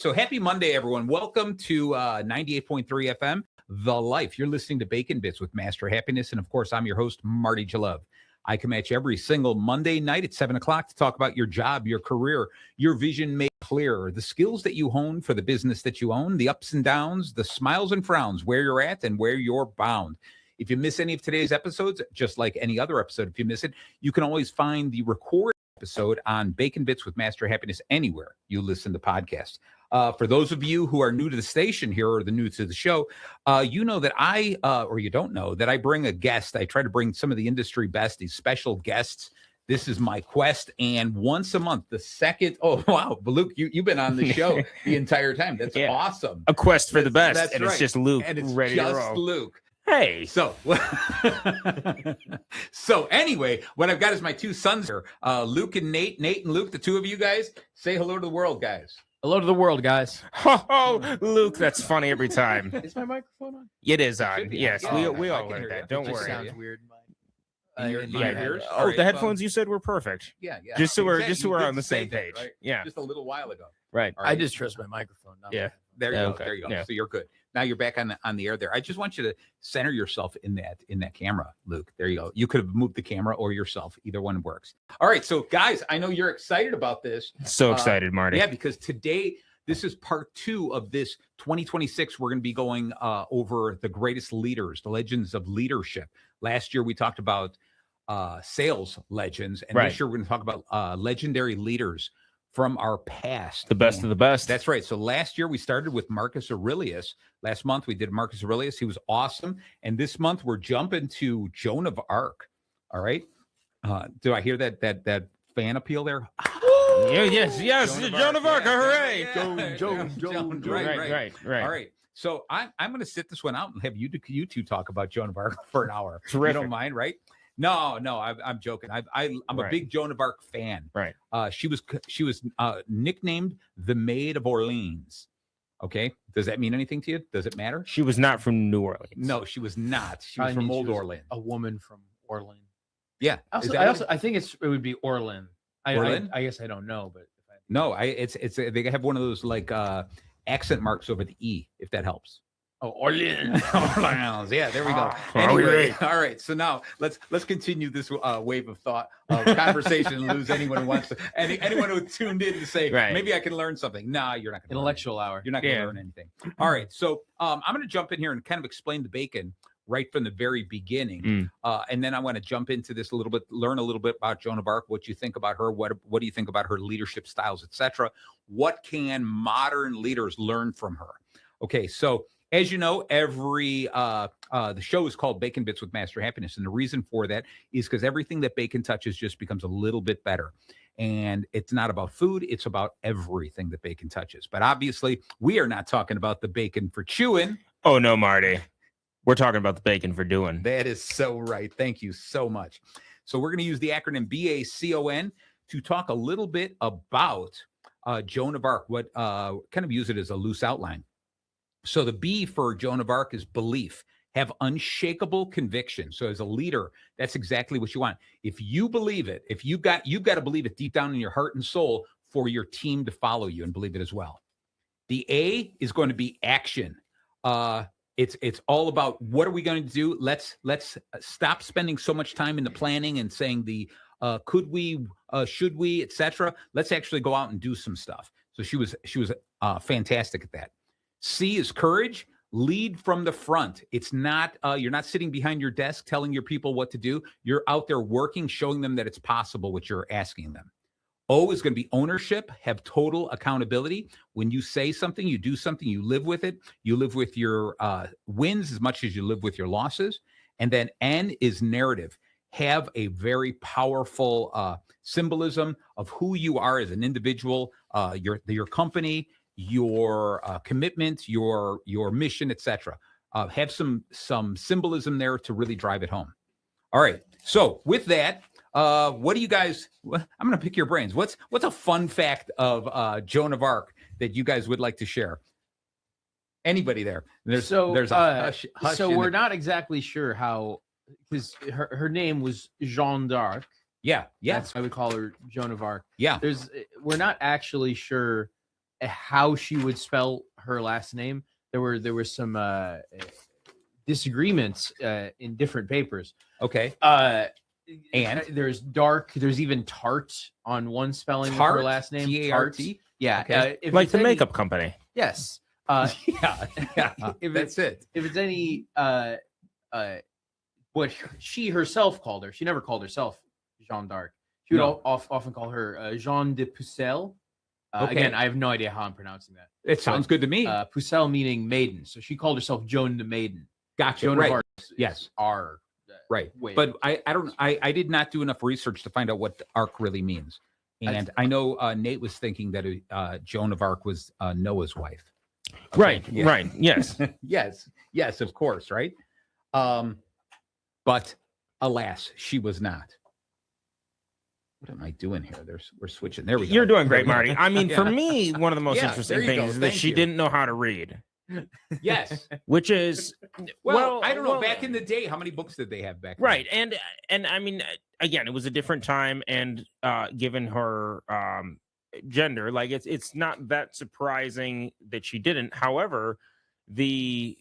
So happy Monday, everyone. Welcome to 98.3 FM, The Life. You're listening to Bacon Bits with Master Happiness. And of course, I'm your host, Marty Jalove. I come at you every single Monday night at 7 o'clock to talk about your job, your career, your vision made clear, the skills that you hone for the business that you own, the ups and downs, the smiles and frowns, where you're at and where you're bound. If you miss any of today's episodes, just like any other episode, if you miss it, you can always find the recorded episode on Bacon Bits with Master Happiness anywhere you listen to podcasts. For those of you who are new to the station here or the new to the show, you know that or you don't know that I bring a guest. I try to bring some of the industry best, these special guests. This is my quest. And once a month, oh, wow, Luke, you've been on the show the entire time. That's awesome. A quest for the best. That's and right. It's just Luke. And it's ready just to roll. Luke. Hey. So anyway, what I've got is my two sons here, Luke and Nate. Nate and Luke, the two of you guys, say hello to the world, guys. Hello to the world, guys. Oh, Luke, that's funny every time. Is my microphone on? It is It on. should be. Yes, Yeah, we I all can learned hear that. you. Don't It just worry. sounds weird. In your ears? Oh, All right, the headphones you said were perfect. Yeah. Just so Exactly. we're You on the did say same that, page. right? Yeah. Just a little while ago. Right. All I just trust my microphone. Not Yeah. There you Yeah, go. okay. There you go. Yeah. So you're good. Now you're back on the air there. I just want you to center yourself in that camera, Luke. There you go. You could have moved the camera or yourself. Either one works. All right. So guys, I know you're excited about this. So excited, Marty. Yeah, because today this is part 2 of this 2026. We're going to be going over the greatest leaders, the legends of leadership. Last year we talked about sales legends, and this year we're going to talk about legendary leaders from our past. The best of the best. That's right. So last year we started with Marcus Aurelius. Last month we did Marcus Aurelius. He was awesome. And this month we're jumping to Joan of Arc. All right. Do I hear that fan appeal there? Yes. Joan of Arc. Hooray. Yeah. Joan. Right. All right. So I'm going to sit this one out and have you two talk about Joan of Arc for an hour. Terrific. You don't mind, right? No, I'm joking. I'm a big Joan of Arc fan. Right. She was nicknamed the Maid of Orléans. Okay. Does that mean anything to you? Does it matter? She was not from New Orleans. No, she was not. She was from Old Orleans. A woman from Orleans. Yeah. I think it would be Orleans. Orleans? I guess I don't know, but it's they have one of those like accent marks over the E, if that helps. Oh, Orleans. Orleans. Yeah, there we go. Anyway, all right. So now let's continue this wave of thought of conversation and lose anyone who wants to anyone who tuned in to say maybe I can learn something. Nah, you're not going to. Intellectual hour. You're not going to learn anything. All right. So I'm going to jump in here and kind of explain the bacon right from the very beginning, and then I want to jump into this a little bit, learn a little bit about Joan of Arc, what you think about her, what do you think about her leadership styles, etc. What can modern leaders learn from her? Okay, so. As you know, the show is called Bacon Bits with Master Happiness. And the reason for that is because everything that bacon touches just becomes a little bit better. And it's not about food. It's about everything that bacon touches. But obviously, we are not talking about the bacon for chewing. Oh, no, Marty. We're talking about the bacon for doing. That is so right. Thank you so much. So we're going to use the acronym B.A.C.O.N. to talk a little bit about Joan of Arc, kind of use it as a loose outline. So the B for Joan of Arc is belief. Have unshakable conviction. So as a leader, that's exactly what you want. If you believe it, you've got to believe it deep down in your heart and soul for your team to follow you and believe it as well. The A is going to be action. It's all about what are we going to do? Let's stop spending so much time in the planning and saying could we, should we, etc. Let's actually go out and do some stuff. So she was fantastic at that. C is courage. Lead from the front. It's not, you're not sitting behind your desk telling your people what to do. You're out there working, showing them that it's possible what you're asking them. O is going to be ownership. Have total accountability. When you say something, you do something, you live with it. You live with your wins as much as you live with your losses. And then N is narrative. Have a very powerful symbolism of who you are as an individual, your company, your commitment, your mission, etc. Have some symbolism there to really drive it home. All right. So with that, what do you guys? I'm going to pick your brains. What's a fun fact of Joan of Arc that you guys would like to share? Anybody there? So we're not exactly sure how, because her name was Jeanne d'Arc. Yeah. That's why we call her Joan of Arc. Yeah. We're not actually sure how she would spell her last name. There were some disagreements in different papers. Okay. And there's dark. There's even tart on one spelling of her last name. T-A-R-T. Yeah. Okay. Like the makeup company. Yes. Yeah. That's it. If it's any what she herself called her, she never called herself Jeanne d'Arc. She would often call her Jeanne de Pucelle. Again, I have no idea how I'm pronouncing that. It sounds good to me. Pucelle meaning maiden, so she called herself Joan the Maiden. Gotcha. Joan of Arc. Yes. R. Right. But I did not do enough research to find out what arc really means. And I know Nate was thinking that Joan of Arc was Noah's wife. Okay. Right. Yeah. Right. Yes. Yes, of course. Right. But alas, she was not. What am I doing here? We're switching. There we go. You're doing great, Marty. I mean, for me, one of the most Yeah, interesting there you go. things is that Thank she you. didn't know how to read, Yes. which is Well, I don't know. Back in the day, how many books did they have back then? right. And I mean, again, it was a different time, and given her gender, like it's not that surprising that she didn't. However, the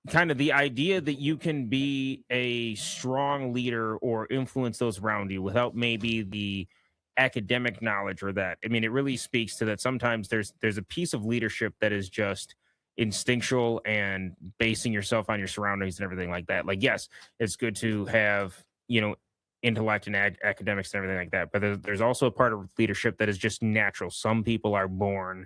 kind of the idea that you can be a strong leader or influence those around you without maybe the academic knowledge or that, I mean, it really speaks to that. Sometimes there's a piece of leadership that is just instinctual and basing yourself on your surroundings and everything like that. Like, yes, it's good to have, intellect and academics and everything like that, but there's also a part of leadership that is just natural. Some people are born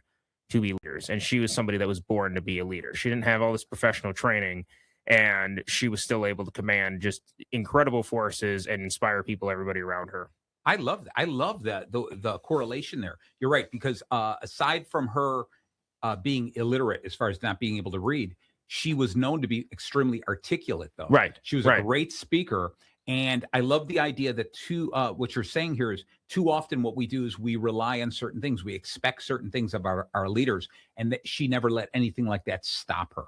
to be leaders, and she was somebody that was born to be a leader. She didn't have all this professional training, and she was still able to command just incredible forces and inspire everybody around her. I love that. I love the correlation there. You're right, because aside from her being illiterate as far as not being able to read, she was known to be extremely articulate, though. Right. She was a great speaker. And I love the idea that what you're saying here is too often what we do is we rely on certain things. We expect certain things of our leaders, and that she never let anything like that stop her.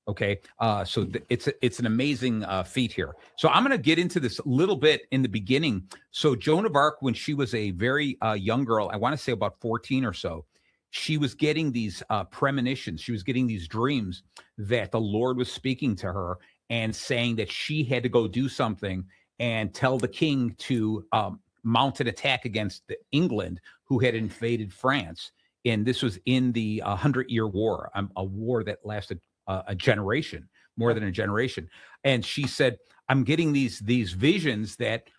Okay. So it's an amazing feat here. So I'm going to get into this a little bit in the beginning. So Joan of Arc, when she was a very young girl, I want to say about 14 or so, she was getting these premonitions. She was getting these dreams that the Lord was speaking to her and saying that she had to go do something and tell the king to mount an attack against England, who had invaded France. And this was in the 100-Year War, a war that lasted a generation, more than a generation. And she said, I'm getting these visions that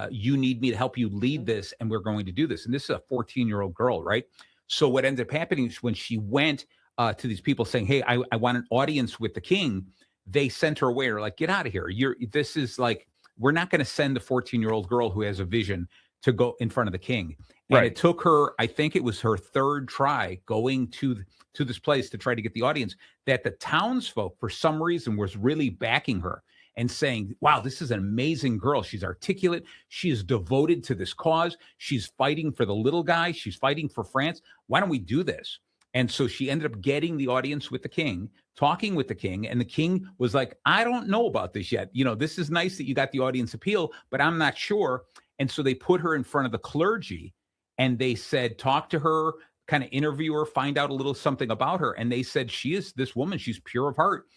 you need me to help you lead this, and we're going to do this. And this is a 14-year-old girl, right? So what ended up happening is when she went to these people saying, hey, I want an audience with the king, they sent her away. They're like, get out of here. This is like, we're not going to send the 14-year-old girl who has a vision to go in front of the king. And it took her, I think it was her third try going to this place to try to get the audience, that the townsfolk, for some reason, was really backing her and saying, wow, this is an amazing girl. She's articulate. She is devoted to this cause. She's fighting for the little guy. She's fighting for France. Why don't we do this? And so she ended up getting the audience with the king, talking with the king, and the king was like, I don't know about this yet. This is nice that you got the audience appeal, but I'm not sure. And so they put her in front of the clergy, and they said, talk to her, kind of interview her, find out a little something about her. And they said, she is this woman. She's pure of heart.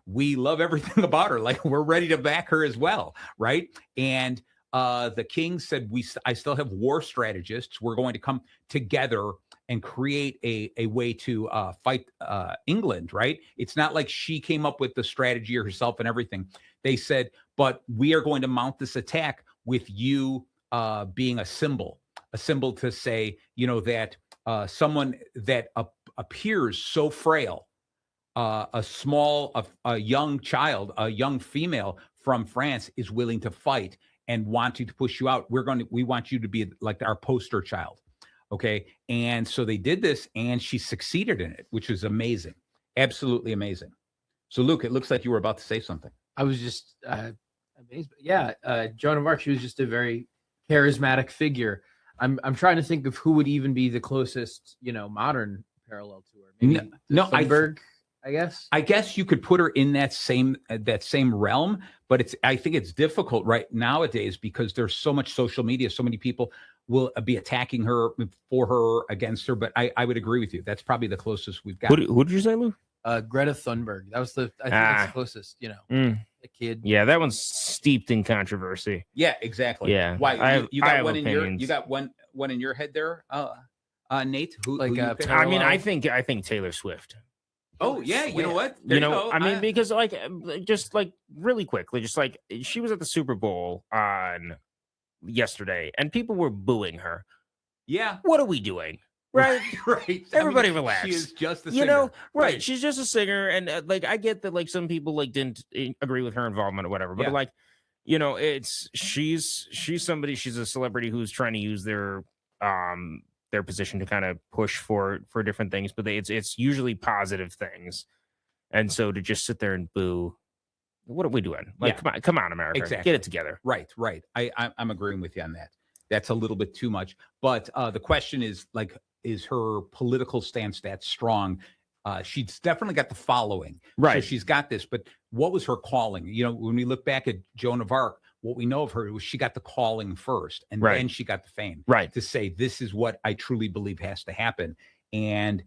We love everything about her. Like, we're ready to back her as well. Right. And the king said, I still have war strategists. We're going to come together and create a way to fight England, right? It's not like she came up with the strategy herself and everything. They said, but we are going to mount this attack with you being a symbol to say, that someone that appears so frail, a young child, a young female from France is willing to fight and wanting to push you out. We want you to be like our poster child. Okay. And so they did this, and she succeeded in it, which was amazing. Absolutely amazing. So Luke, it looks like you were about to say something. I was just amazed. Yeah. Joan of Arc, she was just a very charismatic figure. I'm trying to think of who would even be the closest, modern parallel to her. Maybe Thunberg. I guess. I guess you could put her in that same realm, but I think it's difficult right nowadays because there's so much social media. So many people will be attacking her, for her, against her. But I would agree with you. That's probably the closest we've got. Who did you say, Lou? Greta Thunberg. That was I think that's the closest. You know, the kid. Yeah, that one's steeped in controversy. Yeah, exactly. Yeah. Why you got one in opinions. you got one in your head there, Nate? Who you pick? I mean, I think Taylor Swift. Oh yeah, you know what? There You know, go. I mean, because like, just like really quickly, just like she was at the Super Bowl on yesterday, and people were booing her. Yeah. What are we doing? Right, right. Everybody relax. She is just a you singer. know, right? She's just a singer, and like I get that, like some people like didn't agree with her involvement or whatever, but like, you know, she's somebody, she's a celebrity who's trying to use their position to kind of push for different things, but it's usually positive things, and so to just sit there and boo, what are we doing? Like, come on, America, exactly. Get it together. Right. I'm agreeing with you on that. That's a little bit too much, but the question is like, is her political stance that strong? She's definitely got the following, right? So she's got this, but what was her calling? You know, when we look back at Joan of Arc, what we know of her was she got the calling first, and then she got the fame, right? To say, this is what I truly believe has to happen. And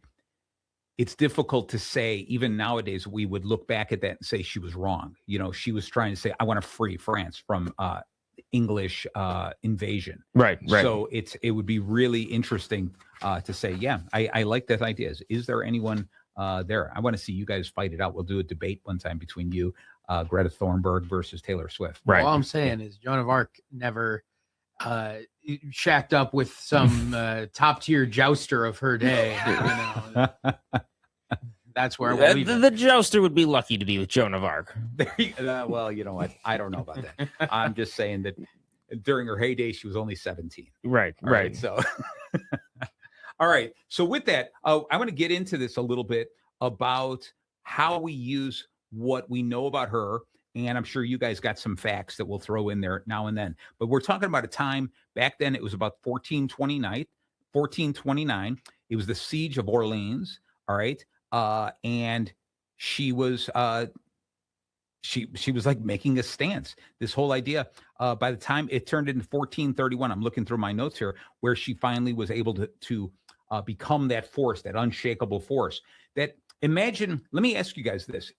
it's difficult to say, even nowadays, we would look back at that and say she was wrong. You know, she was trying to say, I want to free France from English invasion. Right. So it would be really interesting to say, yeah, I like that idea. Is there anyone there? I want to see you guys fight it out. We'll do a debate one time between you, Greta Thunberg versus Taylor Swift. Right. All I'm saying is Joan of Arc never shacked up with some top tier jouster of her day. You know. That's where the jouster would be lucky to be with Joan of Arc. Well, you know what? I don't know about that. I'm just saying that during her heyday, she was only 17. Right. So, all right. So with that, I want to get into this a little bit about how we use what we know about her. And I'm sure you guys got some facts that we'll throw in there now and then. But we're talking about a time back then. It was about 1429. It was the siege of Orleans. All right. And she was she was like making a stance. This whole idea, by the time it turned into 1431, I'm looking through my notes here, where she finally was able to become that force, that unshakable force. That imagine. Let me ask you guys this: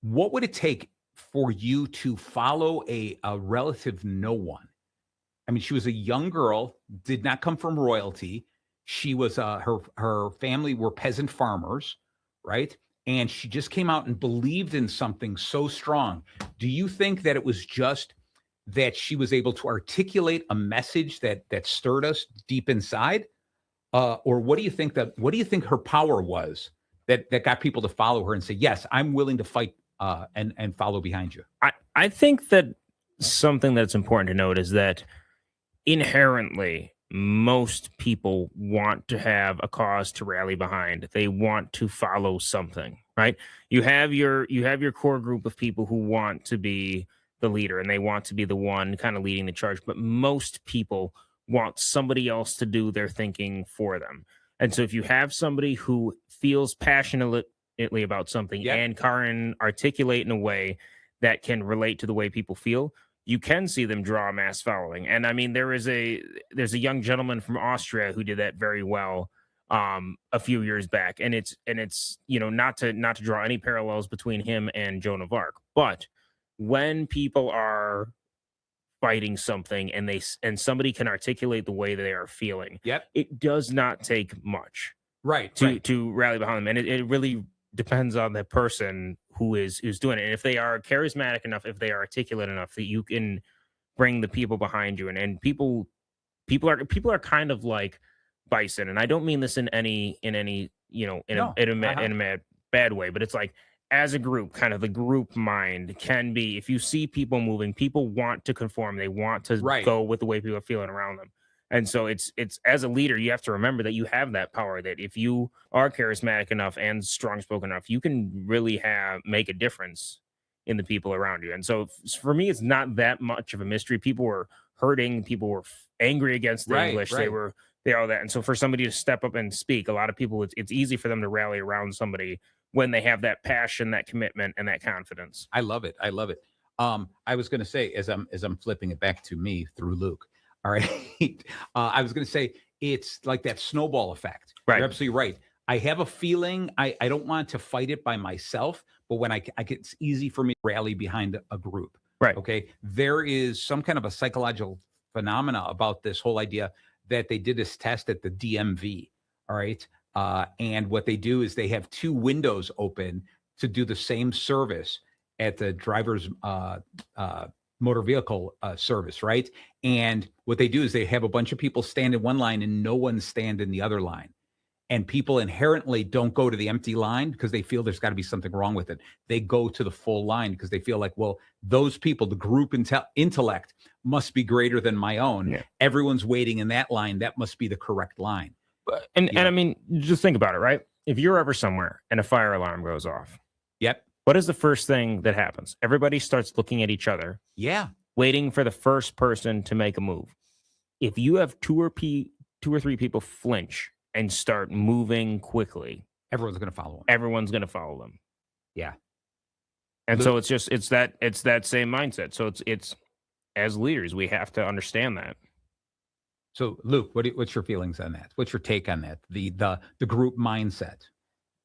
what would it take for you to follow a relative no one? I mean, she was a young girl, did not come from royalty. She was her family were peasant farmers, right? And she just came out and believed in something so strong. Do you think that it was just that she was able to articulate a message that stirred us deep inside, or what do you think her power was that got people to follow her and say, yes, I'm willing to fight and follow behind you? I think that something that's important to note is that inherently, most people want to have a cause to rally behind. They want to follow something, right? You have your core group of people who want to be the leader and they want to be the one kind of leading the charge, but most people want somebody else to do their thinking for them. And so if you have somebody who feels passionately about something and can articulate in a way that can relate to the way people feel, you can see them draw a mass following. And I mean, there's a young gentleman from Austria who did that very well a few years back. And it's you know, not to draw any parallels between him and Joan of Arc, but when people are fighting something and somebody can articulate the way that they are feeling, it does not take much to rally behind them. And it really depends on the person who is doing it. And if they are charismatic enough, if they are articulate enough, that you can bring the people behind you. And people are kind of like bison. And I don't mean this in any you know, in a bad way, but it's like, as a group, kind of the group mind can be, if you see people moving, people want to conform. They want to go with the way people are feeling around them. And so it's as a leader, you have to remember that you have that power, that if you are charismatic enough and strong spoken enough, you can really make a difference in the people around you. And so for me, it's not that much of a mystery. People were hurting. People were angry against the English. They all that. And so for somebody to step up and speak, a lot of people, it's easy for them to rally around somebody when they have that passion, that commitment, and that confidence. I love it. I love it. I was going to say, as I'm flipping it back to me through Luke. All right. I was going to say, it's like that snowball effect. Right. You're absolutely right. I have a feeling I don't want to fight it by myself, but when it's easy for me to rally behind a group. Right. Okay. There is some kind of a psychological phenomena about this whole idea that they did this test at the DMV. All right. And what they do is they have 2 windows open to do the same service at the driver's motor vehicle service, right? And what they do is they have a bunch of people stand in one line and no one stand in the other line. And people inherently don't go to the empty line because they feel there's got to be something wrong with it. They go to the full line because they feel like, well, those people, the group intellect must be greater than my own. Yeah. Everyone's waiting in that line. That must be the correct line. And I mean, just think about it, right? If you're ever somewhere and a fire alarm goes off, Yep. what is the first thing that happens? Everybody starts looking at each other, Yeah. waiting for the first person to make a move. If you have 2 or 3 people flinch and start moving quickly, Everyone's going to follow them. everyone's going to follow them. Yeah. And Luke- so it's that same mindset. So it's as leaders, we have to understand that. So, Luke, what's your feelings on that? What's your take on that? The group mindset.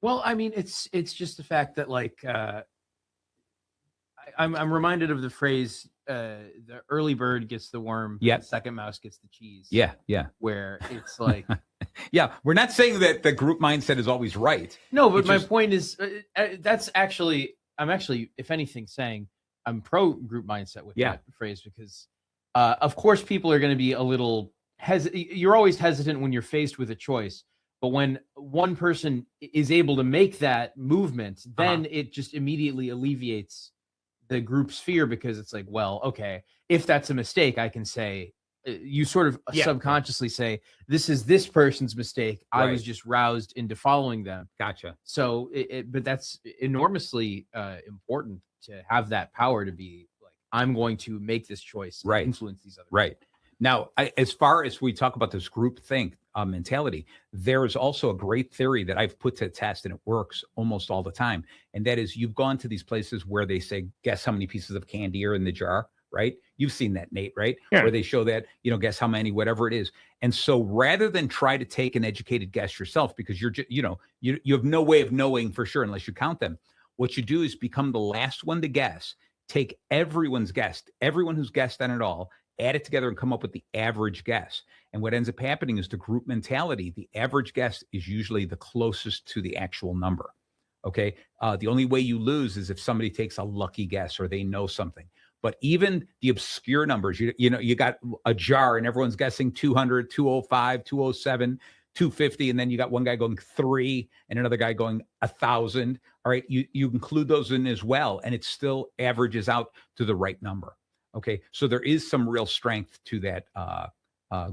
Well, I mean, it's just the fact that like I'm reminded of the phrase the early bird gets the worm, Yep. the second mouse gets the cheese. Yeah. Where it's like Yeah. We're not saying that the group mindset is always right. no, but It's my just- point is I'm actually, if anything, saying I'm pro group mindset with Yeah. that phrase because of course people are going to be a little you're always hesitant when you're faced with a choice. But when one person is able to make that movement, then it just immediately alleviates the group's fear because it's like, well, okay, if that's a mistake, I can say, you sort of Yeah. subconsciously say, this is this person's mistake. I was Right. just roused into following them. Gotcha. So, but that's enormously important to have that power to be like, I'm going to make this choice, and Right. influence these other Right. Now, as far as we talk about this group think mentality, there is also a great theory that I've put to test and it works almost all the time. And that is you've gone to these places where they say, guess how many pieces of candy are in the jar, right? You've seen that, Nate, right? Yeah. Where they show that, guess how many, whatever it is. And so rather than try to take an educated guess yourself, because you're just, you have no way of knowing for sure unless you count them. What you do is become the last one to guess, take everyone's guess, everyone who's guessed on it all, add it together and come up with the average guess. And what ends up happening is the group mentality, the average guess is usually the closest to the actual number. Okay. The only way you lose is if somebody takes a lucky guess or they know something. But even the obscure numbers, you got a jar and everyone's guessing 200, 205, 207, 250. And then you got one guy going 3 and another guy going 1,000. All right. You include those in as well. And it still averages out to the right number. Okay, so there is some real strength to that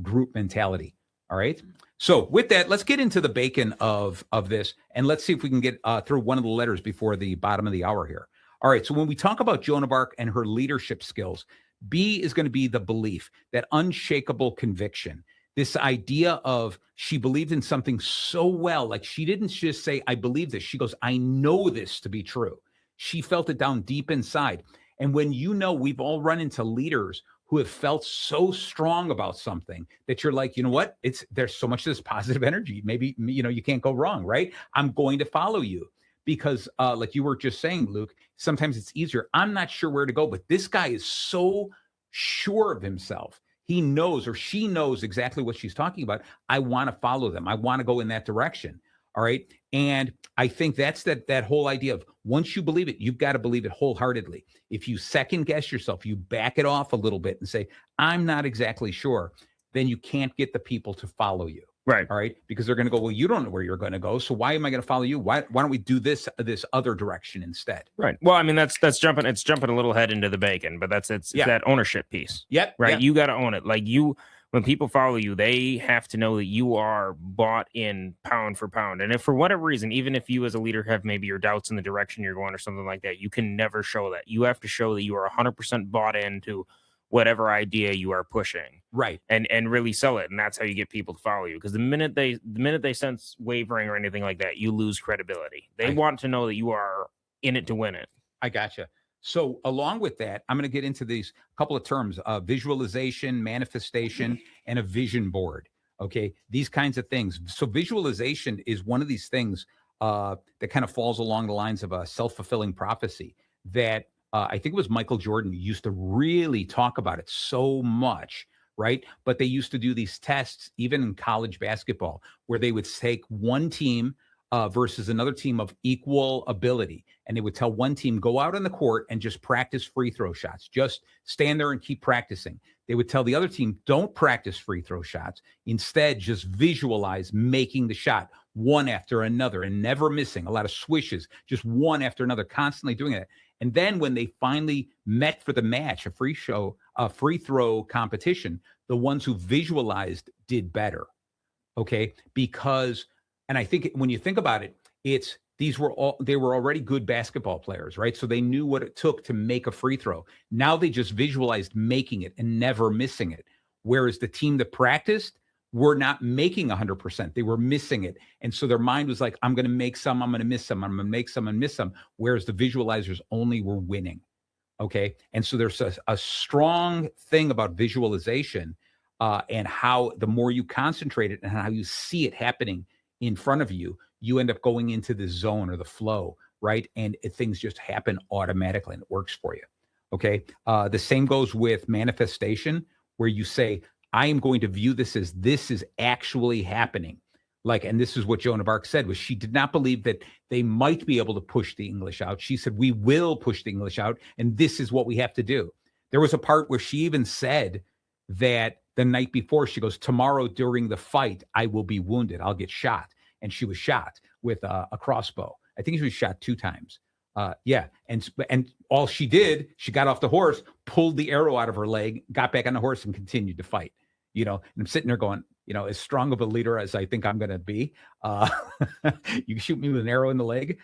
group mentality. All right. So with that, let's get into the bacon of this, and let's see if we can get through one of the letters before the bottom of the hour here. All right. So when we talk about Joan of Arc and her leadership skills, B is going to be the belief, that unshakable conviction. This idea of she believed in something so well, like she didn't just say, I believe this. She goes, I know this to be true. She felt it down deep inside. And when we've all run into leaders who have felt so strong about something that you're like, you know what? There's so much of this positive energy. Maybe, you can't go wrong, right? I'm going to follow you because like you were just saying, Luke, sometimes it's easier. I'm not sure where to go, but this guy is so sure of himself. He knows or she knows exactly what she's talking about. I want to follow them. I want to go in that direction. All right. And I think that's that whole idea of once you believe it, you've got to believe it wholeheartedly. If you second guess yourself, you back it off a little bit and say, I'm not exactly sure, then you can't get the people to follow you. Right. All right. Because they're going to go, well, you don't know where you're going to go. So why am I going to follow you? Why don't we do this other direction instead? Right. Well, I mean, that's jumping. It's jumping a little head into the bacon, but it's that ownership piece. Yep. Right. Yep. You got to own it. Like when people follow you, they have to know that you are bought in pound for pound. And if for whatever reason, even if you as a leader have maybe your doubts in the direction you're going or something like that, you can never show that. You have to show that you are 100% bought into whatever idea you are pushing, Right. and really sell it. And that's how you get people to follow you. Because the minute they sense wavering or anything like that, you lose credibility. They want to know that you are in it to win it. I gotcha. So along with that, I'm going to get into these couple of terms: visualization, manifestation, and a vision board. Okay, these kinds of things. So visualization is one of these things that kind of falls along the lines of a self-fulfilling prophecy that I think it was Michael Jordan used to really talk about it so much, right? But they used to do these tests even in college basketball where they would take one team versus another team of equal ability. And they would tell one team, go out on the court and just practice free throw shots. Just stand there and keep practicing. They would tell the other team, don't practice free throw shots. Instead, just visualize making the shot one after another and never missing. A lot of swishes, just one after another, constantly doing it. And then when they finally met for the match, a free throw competition, the ones who visualized did better. Okay, because, and I think when you think about it, they were already good basketball players, right? So they knew what it took to make a free throw. Now they just visualized making it and never missing it. Whereas the team that practiced were not making 100%. They were missing it. And so their mind was like, I'm going to make some, I'm going to miss some, I'm going to make some and miss some. Whereas the visualizers only were winning. Okay. And so there's a strong thing about visualization and how the more you concentrate it and how you see it happening in front of you, you end up going into the zone or the flow, right? And things just happen automatically and it works for you. Okay. The same goes with manifestation, where you say, I am going to view this as this is actually happening. Like, and this is what Joan of Arc said, was she did not believe that they might be able to push the English out. She said, we will push the English out, and this is what we have to do. There was a part where she even said that the night before, she goes, tomorrow during the fight, I will be wounded. I'll get shot. And she was shot with a crossbow. I think she was shot 2 times. And all she did, she got off the horse, pulled the arrow out of her leg, got back on the horse and continued to fight. And I'm sitting there going, as strong of a leader as I think I'm going to be, you can shoot me with an arrow in the leg.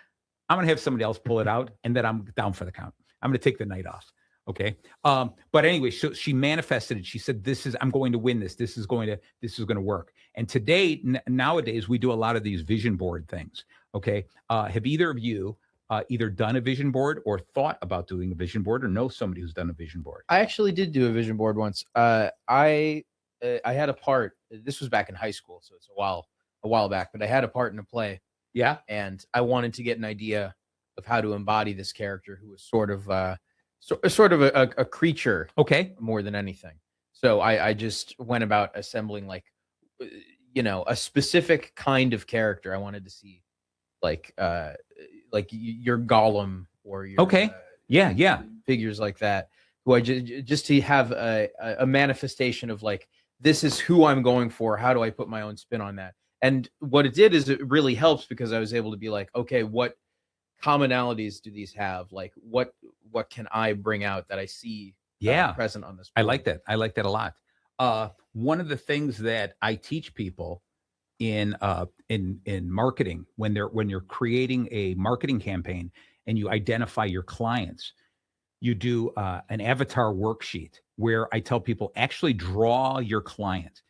I'm going to have somebody else pull it out, and then I'm down for the count. I'm going to take the night off. Okay. But anyway, so she manifested it. She said, I'm going to win this. This is going to work. And today, nowadays, we do a lot of these vision board things. Okay. Have either of you either done a vision board or thought about doing a vision board or know somebody who's done a vision board? I actually did do a vision board once. I had a part, this was back in high school, so it's a while back, but I had a part in a play. Yeah. And I wanted to get an idea of how to embody this character who was sort of a creature. Okay. More than anything. So I just went about assembling a specific kind of character. I wanted to see like your Gollum or your okay. Yeah. Figures like that, who I just to have a manifestation of like, this is who I'm going for. How do I put my own spin on that? And what it did is it really helps because I was able to be like, okay, what commonalities do these have? Like what can I bring out that I see present on this board? I like that. I like that a lot. One of the things that I teach people in marketing, when you're creating a marketing campaign and you identify your clients, you do an avatar worksheet where I tell people, actually draw your client,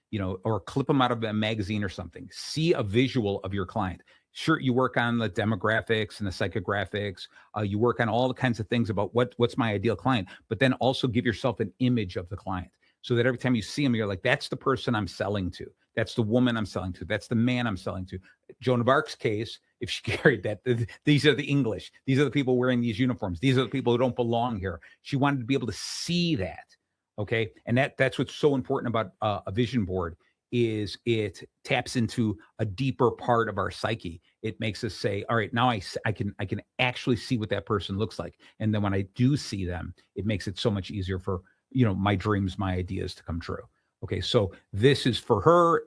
or clip them out of a magazine or something. See a visual of your client. Sure, you work on the demographics and the psychographics. You work on all the kinds of things about what's my ideal client, but then also give yourself an image of the client so that every time you see them, you're like, that's the person I'm selling to. That's the woman I'm selling to. That's the man I'm selling to. Joan of Arc's case, if she carried that, these are the English. These are the people wearing these uniforms. These are the people who don't belong here. She wanted to be able to see that. Okay. And that's what's so important about a vision board is it taps into a deeper part of our psyche. It makes us say, all right, now I can actually see what that person looks like. And then when I do see them, it makes it so much easier for, my dreams, my ideas to come true. Okay. So this is for her,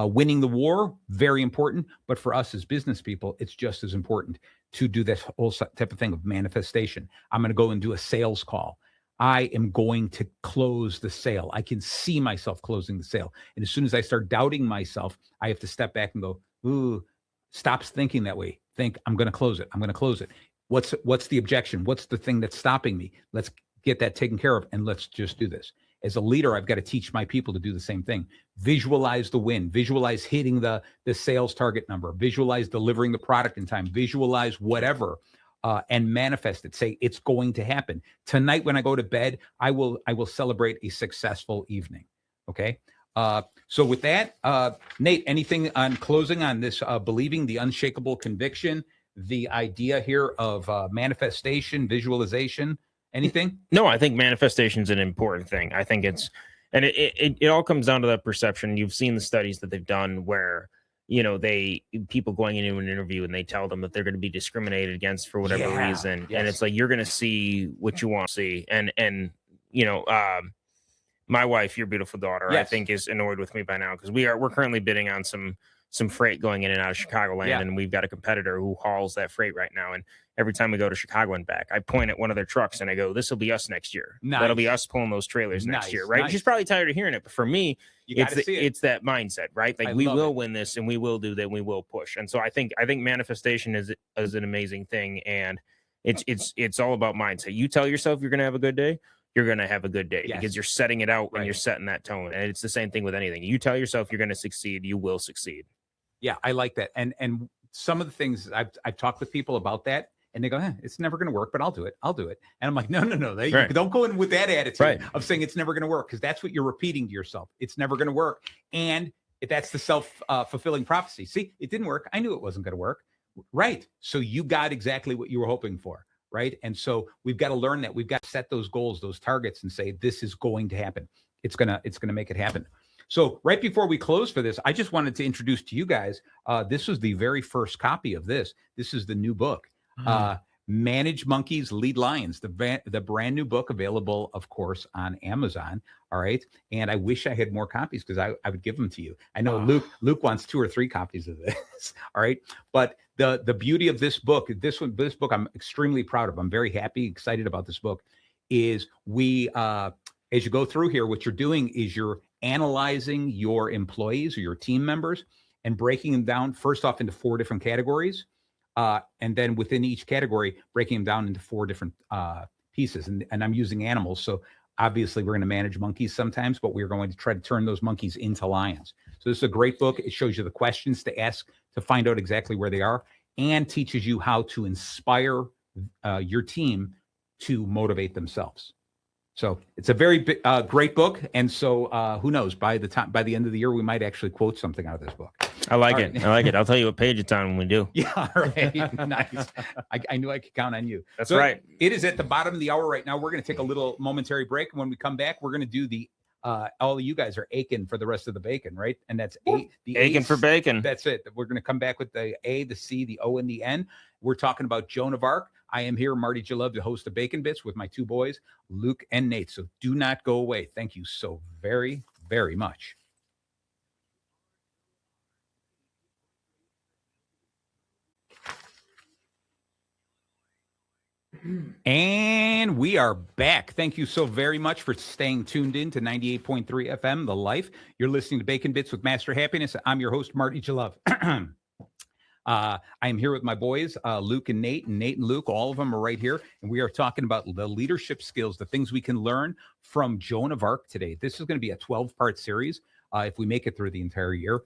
winning the war, very important. But for us as business people, it's just as important to do this whole type of thing of manifestation. I'm going to go and do a sales call. I am going to close the sale. I can see myself closing the sale. And as soon as I start doubting myself, I have to step back and go, ooh, stop thinking that way. Think, I'm going to close it. I'm going to close it. What's the objection? What's the thing that's stopping me? Let's get that taken care of and let's just do this. As a leader, I've got to teach my people to do the same thing. Visualize the win, visualize hitting the sales target number, visualize delivering the product in time, visualize whatever, and manifest it. Say it's going to happen. Tonight when I go to bed, I will celebrate a successful evening. Okay. So with that, Nate, anything on closing on this, believing, the unshakable conviction, the idea here of manifestation, visualization, anything? No, I think manifestation is an important thing. I think it all comes down to that perception. You've seen the studies that they've done where, people going into an interview and they tell them that they're going to be discriminated against for whatever reason. Yes. And it's like, you're going to see what you want to see. And my wife, your beautiful daughter, I think is annoyed with me by now because we're currently bidding on some freight going in and out of Chicagoland, and we've got a competitor who hauls that freight right now. And every time we go to Chicago and back, I point at one of their trucks and I go, "This will be us next year. Nice. That'll be us pulling those trailers next year, right?" Nice. She's probably tired of hearing it, but for me, it's it's that mindset, right? Like we will win this, and we will do that, and we will push. And so I think manifestation is an amazing thing, and it's all about mindset. You tell yourself you're going to have a good day, you're going to have a good day because you're setting it out and you're setting that tone. And it's the same thing with anything. You tell yourself you're going to succeed, you will succeed. Yeah, I like that. And some of the things I've talked with people about that, and they go, it's never going to work, but I'll do it. And I'm like, no. You don't go in with that attitude of saying it's never going to work, because that's what you're repeating to yourself. It's never going to work. And if that's the self-fulfilling prophecy. See, it didn't work. I knew it wasn't going to work. Right. So you got exactly what you were hoping for. Right. And so we've got to learn that. We've got to set those goals, those targets, and say, this is going to happen. It's gonna make it happen. So right before we close for this, I just wanted to introduce to you guys, this was the very first copy of this. This is the new book, Manage Monkeys, Lead Lions, the brand new book, available, of course, on Amazon. All right. And I wish I had more copies, because I would give them to you. I know Luke wants 2 or 3 copies of this. All right. But the beauty of this book, this book I'm extremely proud of. I'm very happy, excited about this book, is as you go through here, what you're doing is you're analyzing your employees or your team members and breaking them down, first off, into 4 different categories. And then within each category, breaking them down into 4 different pieces. And I'm using animals. So obviously we're going to manage monkeys sometimes, but we're going to try to turn those monkeys into lions. So this is a great book. It shows you the questions to ask to find out exactly where they are, and teaches you how to inspire your team to motivate themselves. So it's a very great book. And so who knows, by the end of the year, we might actually quote something out of this book. I like it. I'll tell you what page it's on when we do. Yeah. All right. Nice. I knew I could count on you. That's right. It is at the bottom of the hour right now. We're going to take a little momentary break. And when we come back, we're going to do the, all of you guys are aching for the rest of the bacon, right? And that's the aching for bacon. That's it. We're going to come back with the A, the C, the O, and the N. We're talking about Joan of Arc. I am here, Marty Jalove, to host the Bacon Bits with my 2 boys, Luke and Nate. So do not go away. Thank you so very, very much. And we are back. Thank you so very much for staying tuned in to 98.3 FM, The Life. You're listening to Bacon Bits with Master Happiness. I'm your host, Marty Jalove. I am here with my boys, Luke and Nate and Luke. All of them are right here. And we are talking about the leadership skills, the things we can learn from Joan of Arc today. This is going to be a 12-part series if we make it through the entire year.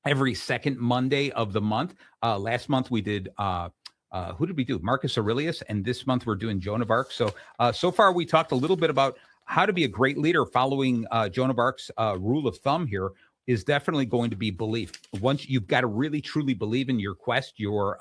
Every second Monday of the month. Last month we did... who did we do? Marcus Aurelius. And this month we're doing Joan of Arc. So far we talked a little bit about how to be a great leader. Following Joan of Arc's rule of thumb here is definitely going to be belief. Once you've got to really truly believe in your quest, your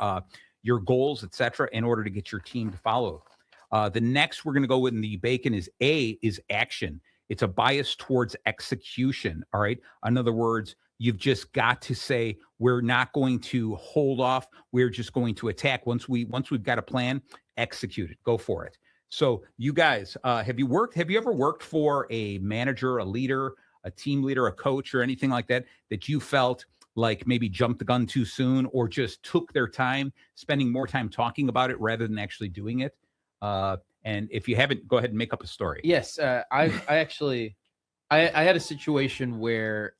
goals, etc., in order to get your team to follow. The next we're going to go with in the bacon is A, is action. It's a bias towards execution. All right. In other words, you've just got to say, we're not going to hold off. We're just going to attack. Once we've got a plan, execute it. Go for it. So you guys, have you ever worked for a manager, a leader, a team leader, a coach, or anything like that you felt like maybe jumped the gun too soon, or just took their time, spending more time talking about it rather than actually doing it? And if you haven't, go ahead and make up a story. Yes. I had a situation where,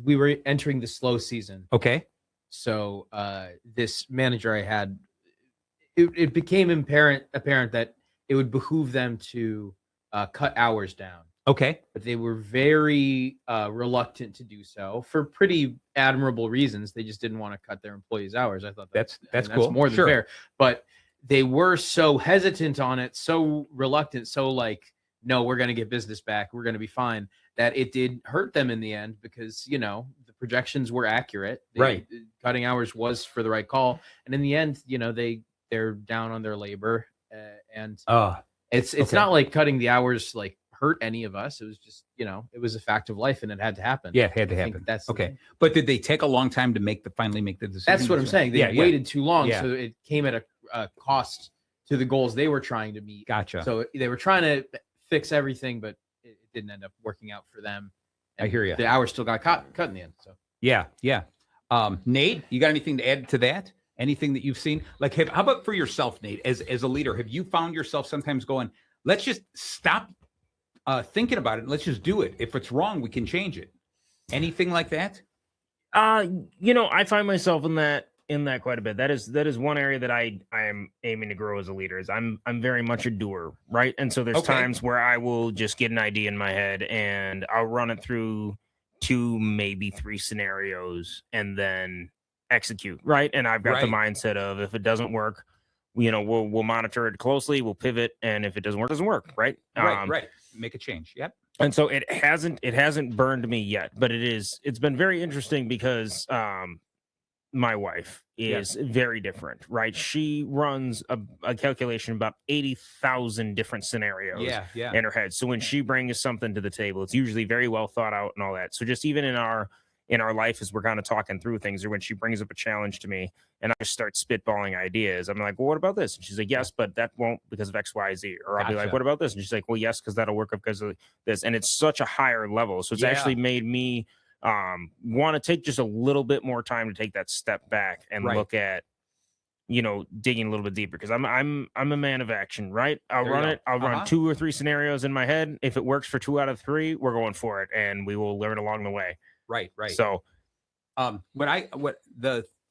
we were entering the slow season. Okay. So this manager I had, it became apparent that it would behoove them to cut hours down. Okay. But they were very reluctant to do so for pretty admirable reasons. They just didn't want to cut their employees' hours. I thought That's that's cool. more than Sure. fair. But they were so hesitant on it, so reluctant, so like, no, we're going to get business back. We're going to be fine. That it did hurt them in the end because, the projections were accurate. Right. Cutting hours was for the right call. And in the end, they're down on their labor. And it's okay. not like cutting the hours like hurt any of us. It was just, it was a fact of life and it had to happen. Yeah, it had to I think happen. that's okay. But did they take a long time to finally make the decision? That's what I'm saying. They Yeah, waited too long. Yeah. So it came at a cost to the goals they were trying to meet. Gotcha. So they were trying to fix everything, but it didn't end up working out for them. I hear you. The hours still got cut in the end. So yeah. Nate, you got anything to add to that? Anything that you've seen? Like, how about for yourself, Nate, as a leader? Have you found yourself sometimes going, let's just stop thinking about it and let's just do it. If it's wrong, we can change it. Anything like that? I find myself in that quite a bit. That is one area that I am aiming to grow as a leader. Is I'm very much a doer, right? And so there's times where I will just get an idea in my head and I'll run it through 2, maybe 3 scenarios and then execute, right? And I've got the mindset of if it doesn't work, we'll monitor it closely, we'll pivot, and if it doesn't work, right? Right. Make a change. Yep. And so it hasn't burned me yet, but it's been very interesting because my wife is very different, right? She runs a calculation about 80,000 different scenarios in her head. So when she brings something to the table, it's usually very well thought out and all that. So just even in our life, as we're kind of talking through things, or when she brings up a challenge to me and I just start spitballing ideas, I'm like, well, what about this? And she's like, yes, but that won't because of X, Y, Z. Or I'll be like, what about this? And she's like, well, yes, because that'll work because of this. And it's such a higher level. So it's actually made me want to take just a little bit more time to take that step back and look at, digging a little bit deeper, because I'm a man of action, right? I'll run 2 or 3 scenarios in my head. If it works for 2 out of 3, we're going for it, and we will learn along the way. Right. So, the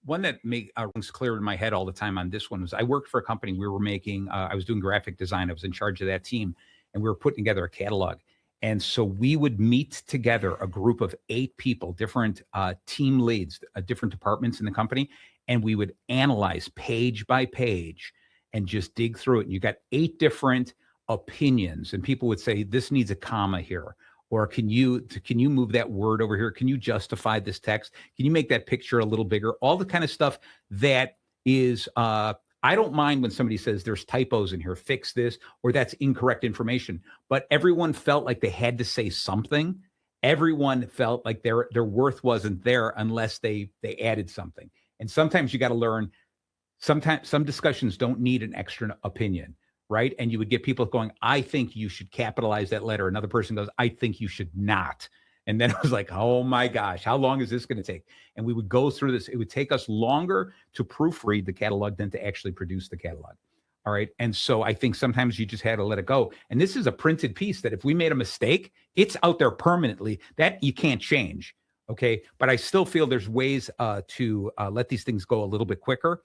one that rings clear in my head all the time on this one was I worked for a company. We were making, I was doing graphic design. I was in charge of that team, and we were putting together a catalog. And so we would meet together, a group of 8 people, different team leads, different departments in the company, and we would analyze page by page and just dig through it. And you got 8 different opinions, and people would say, this needs a comma here. Or can you move that word over here? Can you justify this text? Can you make that picture a little bigger? All the kind of stuff that is, I don't mind when somebody says there's typos in here, fix this, or that's incorrect information. But everyone felt like they had to say something. Everyone felt like their worth wasn't there unless they added something. And sometimes you got to learn, sometimes some discussions don't need an extra opinion. Right. And you would get people going, I think you should capitalize that letter. Another person goes, I think you should not. And then it was like, oh my gosh, how long is this going to take? And we would go through this. It would take us longer to proofread the catalog than to actually produce the catalog. All right. And so I think sometimes you just had to let it go. And this is a printed piece that if we made a mistake, it's out there permanently that you can't change. Okay. But I still feel there's ways to let these things go a little bit quicker.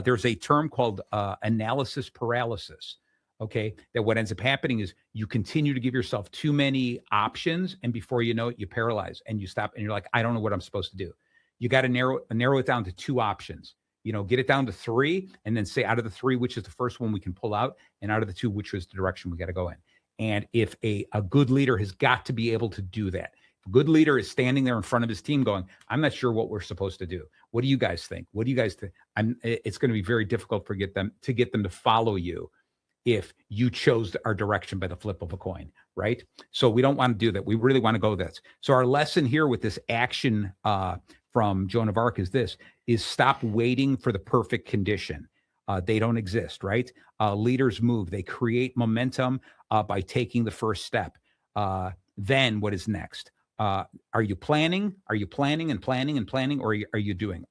There's a term called analysis paralysis. Okay, that what ends up happening is you continue to give yourself too many options, and before you know it, you paralyze and you stop, and you're like, I don't know what I'm supposed to do. You got to narrow it down to 2 options. Get it down to 3, and then say out of the 3, which is the first one we can pull out, and out of the 2, which is the direction we got to go in. And if a good leader has got to be able to do that. If a good leader is standing there in front of his team going, I'm not sure what we're supposed to do. What do you guys think? What do you guys think? It's going to be very difficult to get them to follow you if you chose our direction by the flip of a coin, right? So we don't want to do that. We really want to go this. So our lesson here with this action from Joan of Arc is stop waiting for the perfect condition. They don't exist, right? Leaders move. They create momentum by taking the first step. Then what is next? Are you planning? Are you planning and planning and planning, or are you doing?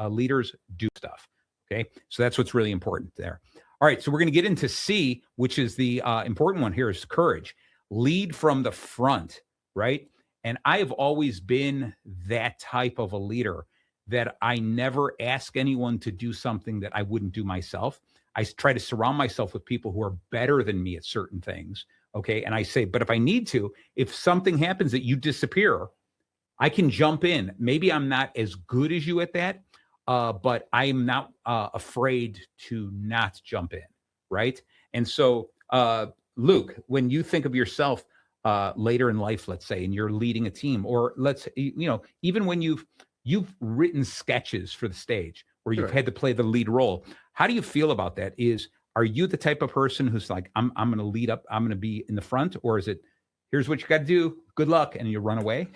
Leaders do stuff, okay? So that's what's really important there. All right, so we're going to get into C, which is the important one here, is courage. Lead from the front, right? And I have always been that type of a leader that I never ask anyone to do something that I wouldn't do myself. I try to surround myself with people who are better than me at certain things, Okay. And I say, but if I need to, if something happens that you disappear, I can jump in. Maybe I'm not as good as you at that, but I'm not afraid to not jump in. Right. And so, Luke, when you think of yourself later in life, let's say, and you're leading a team, or even when you've written sketches for the stage where you've Sure. had to play the lead role, how do you feel about that? Are you the type of person who's like, I'm going to lead up, I'm going to be in the front, or is it, here's what you got to do, good luck, and you run away?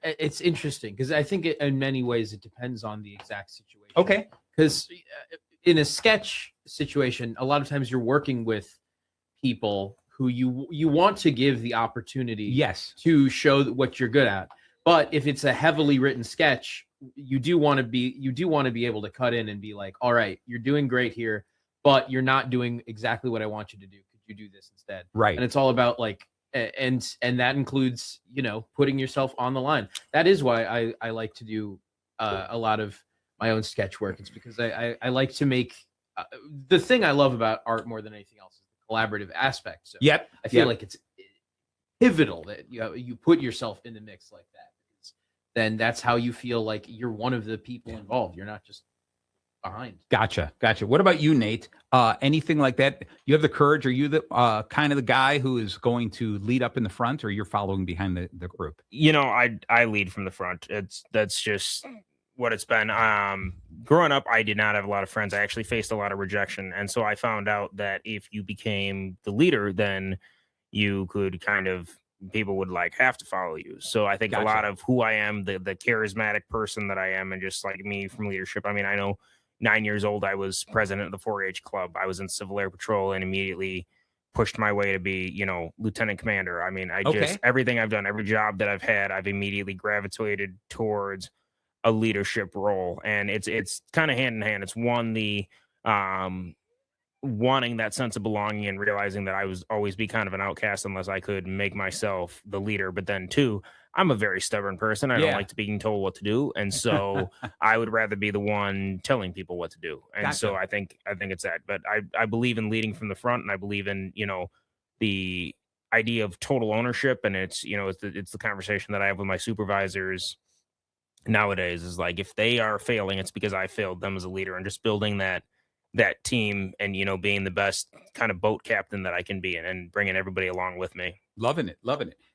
It's interesting because I think in many ways it depends on the exact situation. Okay. Because in a sketch situation, a lot of times you're working with people who you want to give the opportunity Yes. to show what you're good at. But if it's a heavily written sketch, you do want to be able to cut in and be like, all right, you're doing great here, but you're not doing exactly what I want you to do. Could you do this instead? Right. And it's all about like, and that includes, putting yourself on the line. That is why I like to do a lot of my own sketch work. It's because I like to make the thing I love about art more than anything else is the collaborative aspect. So Yep. I feel like it's pivotal that you put yourself in the mix like that. Then that's how you feel like you're one of the people involved. You're not just behind. Gotcha. What about you, Nate? Anything like that? You have the courage? Are you the kind of the guy who is going to lead up in the front, or you're following behind the group? I lead from the front. That's just what it's been. Growing up, I did not have a lot of friends. I actually faced a lot of rejection, and so I found out that if you became the leader, then you could people would have to follow you. So I think Gotcha. a lot of who I am, the charismatic person that I am, and just like me from leadership. I mean, I know 9 years old, I was president of the 4-H club. I was in Civil Air Patrol and immediately pushed my way to be, lieutenant commander. I mean, everything I've done, every job that I've had, I've immediately gravitated towards a leadership role. And it's kind of hand in hand. It's wanting that sense of belonging and realizing that I was always be kind of an outcast unless I could make myself the leader. But then two, I'm a very stubborn person. I don't like to being told what to do. And so I would rather be the one telling people what to do. And so I think it's that, but I believe in leading from the front, and I believe in, the idea of total ownership. And it's the conversation that I have with my supervisors nowadays is like, if they are failing, it's because I failed them as a leader, and just building that team and, being the best kind of boat captain that I can be and bringing everybody along with me. Loving it.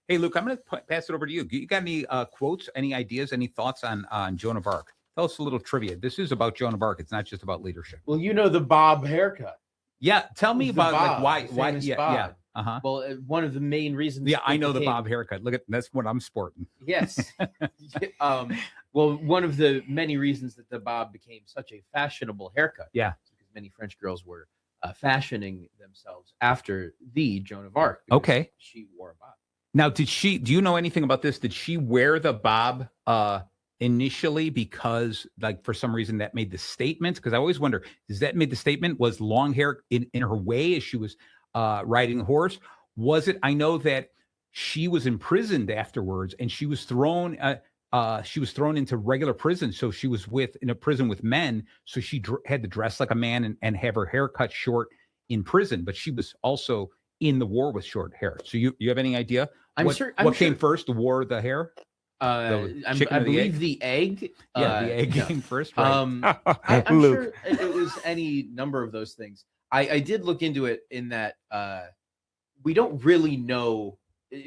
Hey, Luke, I'm going to pass it over to you. You got any quotes, any ideas, any thoughts on Joan of Arc? Tell us a little trivia. This is about Joan of Arc. It's not just about leadership. Well, the bob haircut. Yeah. Tell me about bob, why. Bob. Yeah. Uh-huh. Well, one of the main reasons. Yeah, I know the bob haircut. Look that's what I'm sporting. Yes. Well, one of the many reasons that the bob became such a fashionable haircut. Yeah. Because many French girls were fashioning themselves after the Joan of Arc. Okay. She wore a bob. Now, do you know anything about this? Did she wear the bob initially because, for some reason that made the statement? Because I always wonder, does that made the statement? Was long hair in her way as she was riding a horse? Was it? I know that she was imprisoned afterwards, and she was thrown into regular prison. So she was in a prison with men. So she had to dress like a man and have her hair cut short in prison. But she was also in the war with short hair. So you have any idea what came first, the war or the hair? I believe the egg. The egg came first. Right? I'm sure it was any number of those things. I did look into it in that we don't really know.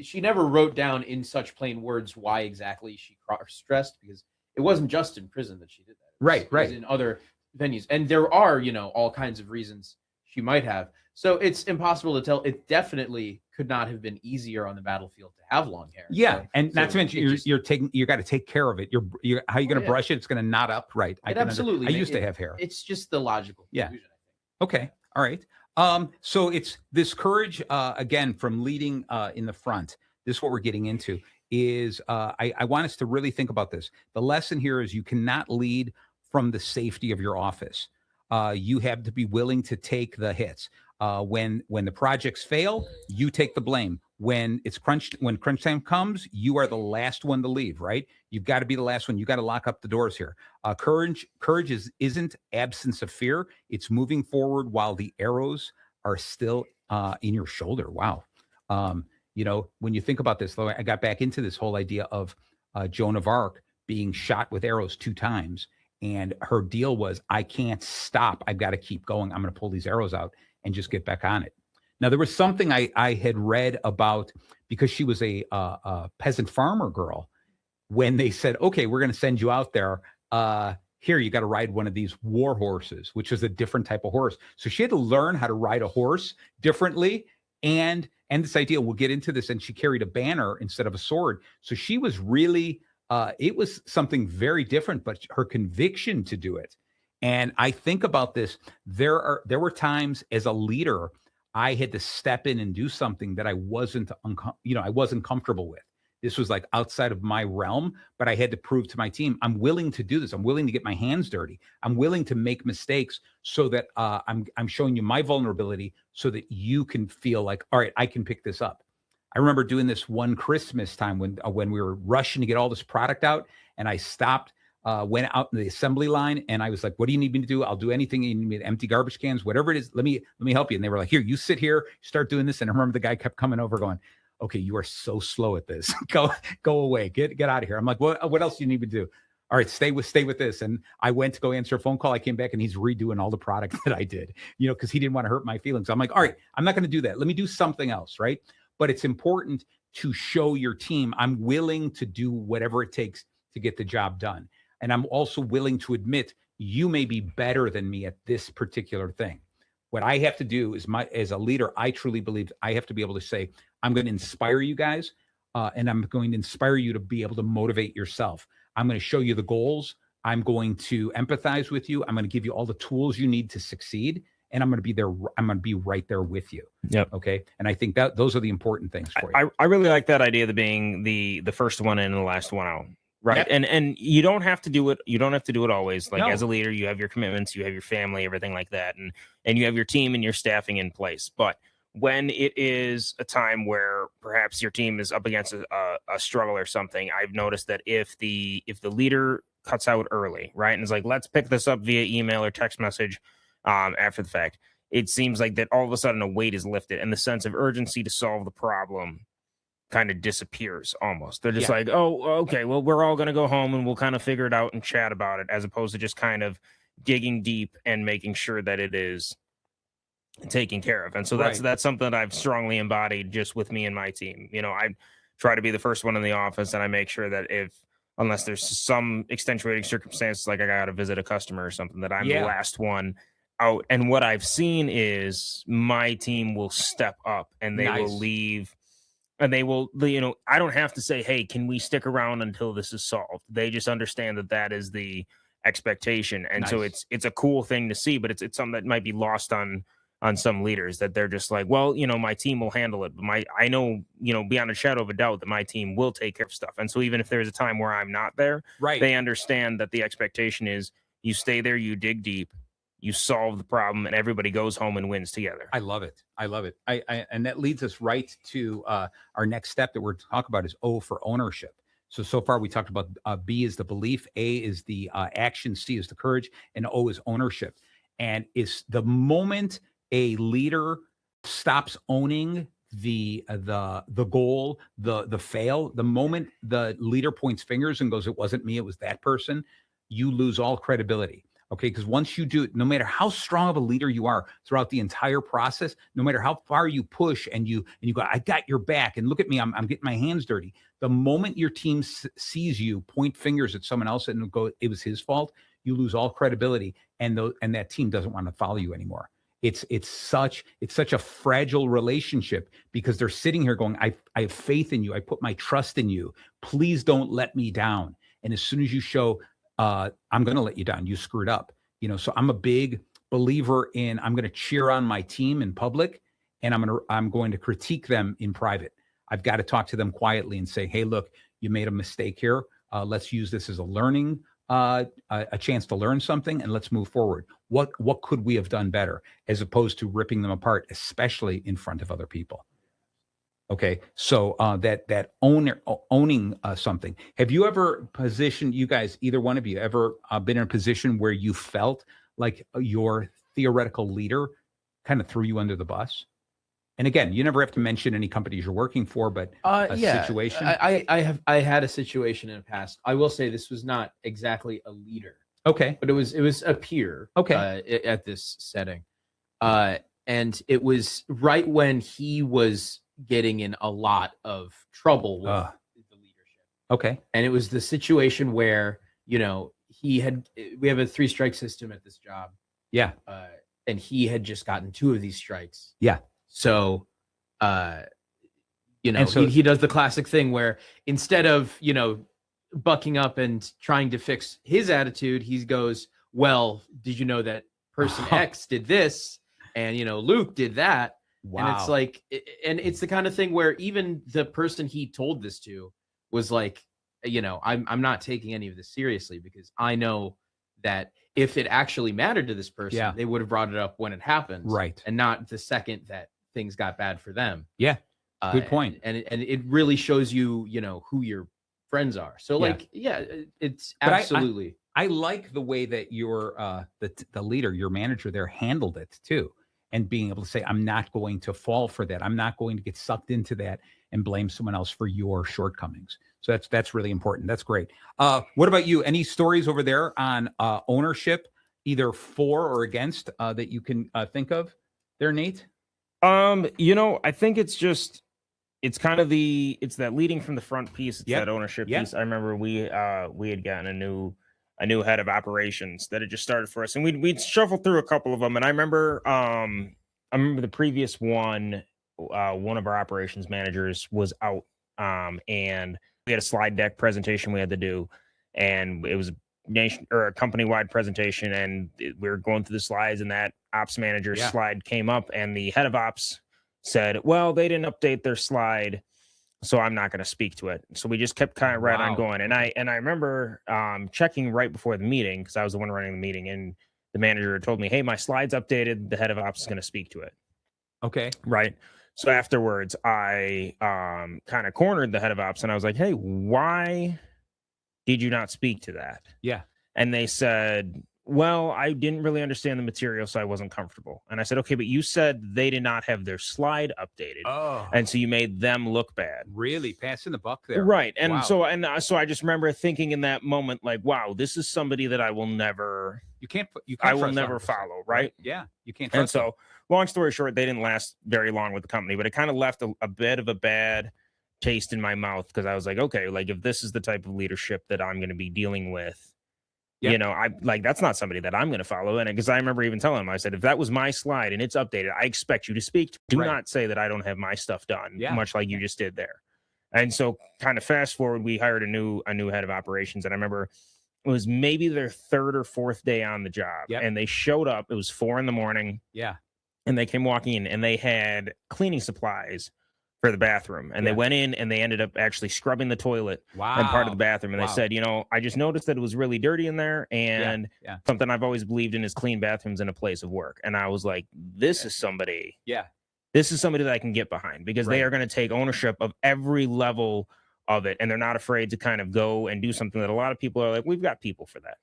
She never wrote down in such plain words why exactly she cross-dressed, because it wasn't just in prison that she did that. It was in other venues. And there are, all kinds of reasons she might have. So it's impossible to tell. It definitely could not have been easier on the battlefield to have long hair. Yeah. Not to mention you got to take care of it. You're how are you going to brush it? It's going to knot up. Right. Absolutely. I used to have hair. It's just the logical conclusion, I think. Okay. All right. So it's this courage, again, from leading in the front. This is what we're getting into is I want us to really think about this. The lesson here is you cannot lead from the safety of your office. You have to be willing to take the hits. When the projects fail, you take the blame. When crunch time comes, you are the last one to leave, right? You've got to be the last one. You got to lock up the doors here. Courage isn't absence of fear. It's moving forward while the arrows are still in your shoulder. Wow. You know, when you think about this, though, I got back into this whole idea of Joan of Arc being shot with arrows 2 times. And her deal was, I can't stop. I've got to keep going. I'm going to pull these arrows out and just get back on it. Now, there was something I had read about, because she was a peasant farmer girl, when they said, okay, we're going to send you out there. Here, you got to ride one of these war horses, which is a different type of horse. So she had to learn how to ride a horse differently. And this idea, we'll get into this, and she carried a banner instead of a sword. So she was really, it was something very different, but her conviction to do it. And I think about this, there were times as a leader, I had to step in and do something that I wasn't comfortable with. This was like outside of my realm, but I had to prove to my team, I'm willing to do this. I'm willing to get my hands dirty. I'm willing to make mistakes so that I'm showing you my vulnerability so that you can feel like, all right, I can pick this up. I remember doing this one Christmas time when we were rushing to get all this product out, and I stopped, went out in the assembly line, and I was like, what do you need me to do? I'll do anything. You need me to empty garbage cans, whatever it is. Let me help you. And they were like, here, you sit here, start doing this. And I remember the guy kept coming over going, okay, you are so slow at this. Go away. Get out of here. I'm like, what else do you need me to do? All right, stay with this. And I went to go answer a phone call. I came back and he's redoing all the product that I did, because he didn't want to hurt my feelings. I'm like, all right, I'm not going to do that. Let me do something else, right? But it's important to show your team, I'm willing to do whatever it takes to get the job done. And I'm also willing to admit you may be better than me at this particular thing. What I have to do is, as a leader, I truly believe I have to be able to say, I'm going to inspire you guys, and I'm going to inspire you to be able to motivate yourself. I'm going to show you the goals. I'm going to empathize with you. I'm going to give you all the tools you need to succeed. And I'm going to be there. I'm going to be right there with you. Yep. Okay. And I think that those are the important things for you. I really like that idea of being the first one in and the last one out. Right. Yep. And you don't have to do it. You don't have to do it always. Like, No. as a leader, you have your commitments, you have your family, everything like that. And you have your team and your staffing in place. But when it is a time where perhaps your team is up against a struggle or something, I've noticed that if the leader cuts out early, right, and is like, let's pick this up via email or text message after the fact, it seems like that all of a sudden a weight is lifted and the sense of urgency to solve the problem kind of disappears almost. They're just like, oh, okay, well, we're all going to go home and we'll kind of figure it out and chat about it, as opposed to just kind of digging deep and making sure that it is taken care of. And so that's something that I've strongly embodied just with me and my team. I try to be the first one in the office, and I make sure that unless there's some extenuating circumstances, like I got to visit a customer or something, that I'm the last one out. And what I've seen is my team will step up and they will leave. And they will, I don't have to say, hey, can we stick around until this is solved? They just understand that is the expectation. And so it's a cool thing to see, but it's something that might be lost on some leaders, that they're just like, well, my team will handle it. But I know, beyond a shadow of a doubt that my team will take care of stuff. And so even if there's a time where I'm not there, they understand that the expectation is you stay there, you dig deep, you solve the problem, and everybody goes home and wins together. I love it. And that leads us right to our next step that we're talking about is O for ownership. So far we talked about B is the belief, A is the action, C is the courage, and O is ownership. And it's the moment a leader stops owning the goal, the fail, the moment the leader points fingers and goes, it wasn't me, it was that person, you lose all credibility. Okay, because once you do it, no matter how strong of a leader you are throughout the entire process, no matter how far you push and you go, I got your back, and look at me, I'm getting my hands dirty. The moment your team sees you point fingers at someone else and go, it was his fault, you lose all credibility, and that team doesn't want to follow you anymore. It's such a fragile relationship, because they're sitting here going, I have faith in you, I put my trust in you, please don't let me down. And as soon as you show, I'm going to let you down, you screwed up, so I'm a big believer in, I'm going to cheer on my team in public, and I'm going to critique them in private. I've got to talk to them quietly and say, hey, look, you made a mistake here. Let's use this as a learning, a chance to learn something, and let's move forward. What could we have done better, as opposed to ripping them apart, especially in front of other people? Okay, so that owning something. Have you ever positioned, you guys, either one of you, ever been in a position where you felt like your theoretical leader kind of threw you under the bus? And again, you never have to mention any companies you're working for, but a situation. I had a situation in the past. I will say this was not exactly a leader, Okay. but it was a peer. Okay. At this setting, and it was right when he was getting in a lot of trouble with the leadership. Okay. And it was the situation where, we have a 3-strike system at this job. Yeah. And he had just gotten 2 of these strikes. Yeah. So, And so- he does the classic thing where instead of, bucking up and trying to fix his attitude, he goes, well, did you know that person X did this? And, Luke did that. Wow. And it's like, and it's the kind of thing where even the person he told this to was like, I'm not taking any of this seriously, because I know that if it actually mattered to this person, they would have brought it up when it happened. Right. And not the second that things got bad for them. Yeah. Good point. And it really shows you, who your friends are. So it's But absolutely. I like the way that your the leader, your manager there, handled it too, and being able to say, I'm not going to fall for that. I'm not going to get sucked into that and blame someone else for your shortcomings. So that's really important. That's great. What about you? Any stories over there on ownership, either for or against, that you can think of there, Nate? I think it's kind of it's that leading from the front piece. It's that ownership piece. I remember we had gotten a new head of operations that had just started for us, and we'd shuffled through a couple of them. And I remember the previous one of our operations managers was out, and we had a slide deck presentation we had to do, and it was a company-wide presentation, and we were going through the slides, and that ops manager slide came up, and the head of ops said, well, they didn't update their slide, so I'm not going to speak to it. So we just kept kind of on going. And I remember checking right before the meeting, because I was the one running the meeting, and the manager told me, hey, my slide's updated. The head of ops is going to speak to it. Okay. Right. So afterwards, I kind of cornered the head of ops, and I was like, hey, why did you not speak to that? Yeah. And they said, well, I didn't really understand the material, so I wasn't comfortable. And I said, okay, but you said they did not have their slide updated. Oh. And so you made them look bad. Really passing the buck there. Right. And so I just remember thinking in that moment, like, wow, this is somebody that I will never I will never follow, right? Yeah. You can't trust them. Long story short, they didn't last very long with the company, but it kind of left a bit of a bad taste in my mouth, because I was like, okay, like if this is the type of leadership that I'm going to be dealing with, I like, that's not somebody that I'm going to follow. And because I remember even telling him, I said, if that was my slide and it's updated, I expect you to speak. Do not say that I don't have my stuff done, much like you just did there. And so kind of fast forward, we hired a new head of operations. And I remember it was maybe their 3rd or 4th day on the job. And they showed up. It was 4 a.m. Yeah. And they came walking in, and they had cleaning supplies for the bathroom, and they went in and they ended up actually scrubbing the toilet and part of the bathroom. And they said, I just noticed that it was really dirty in there, and something I've always believed in is clean bathrooms in a place of work. And I was like, this is somebody that I can get behind, because they are going to take ownership of every level of it, and they're not afraid to kind of go and do something that a lot of people are like, we've got people for that.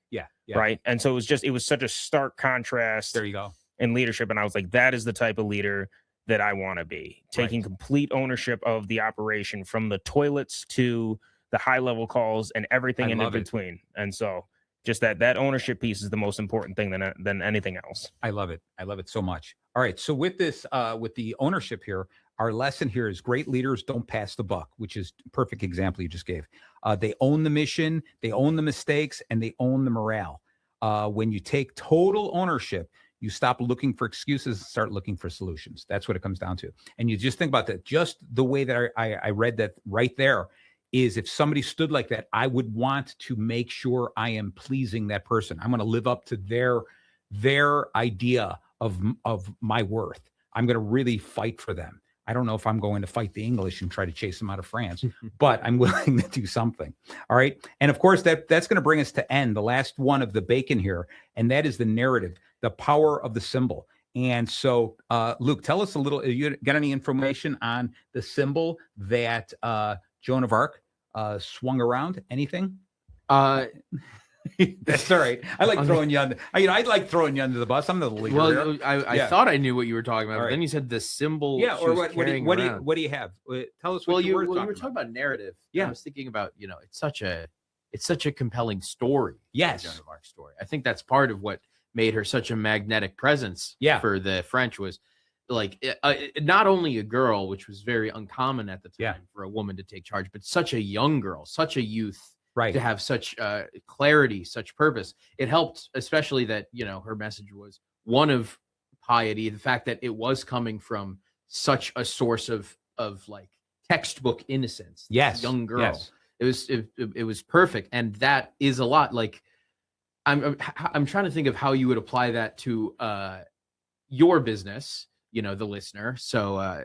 Right. And so it was such a stark contrast. There you go. In leadership. And I was like, that is the type of leader that I want to be, taking complete ownership of the operation, from the toilets to the high level calls and everything in between. And so just that ownership piece is the most important thing than anything else. I love it. I love it so much. All right. So with this, with the ownership here, our lesson here is great leaders don't pass the buck, which is a perfect example you just gave. They own the mission, they own the mistakes, and they own the morale. When you take total ownership, you stop looking for excuses and start looking for solutions. That's what it comes down to. And you just think about that. Just the way that I read that right there is, if somebody stood like that, I would want to make sure I am pleasing that person. I'm going to live up to their idea of my worth. I'm going to really fight for them. I don't know if I'm going to fight the English and try to chase them out of France, but I'm willing to do something. All right. And of course, that's going to bring us to end the last one of the bacon here. And that is the narrative, the power of the symbol. And so, Luke, tell us a little, you got any information on the symbol that Joan of Arc swung around? Anything? That's all right. I like throwing you on. I like throwing you under the bus. I'm the leader. Well, I thought I knew what you were talking about, All but right. then you said the symbol. Yeah, she or was what do carrying you around. what do you have? Tell us what Well, you were you talking were talking about narrative. Yeah. I was thinking about, it's such a compelling story. Yes. The Joan of Arc story. I think that's part of what made her such a magnetic presence. Yeah. For the French was like not only a girl, which was very uncommon at the time Yeah. for a woman to take charge, but such a young girl, such a youth. Right. To have such clarity, such purpose. It helped, especially that, her message was one of piety, the fact that it was coming from such a source of like textbook innocence. This Yes. young girl. Yes. It was perfect, and that is a lot. Like I'm trying to think of how you would apply that to your business, the listener. So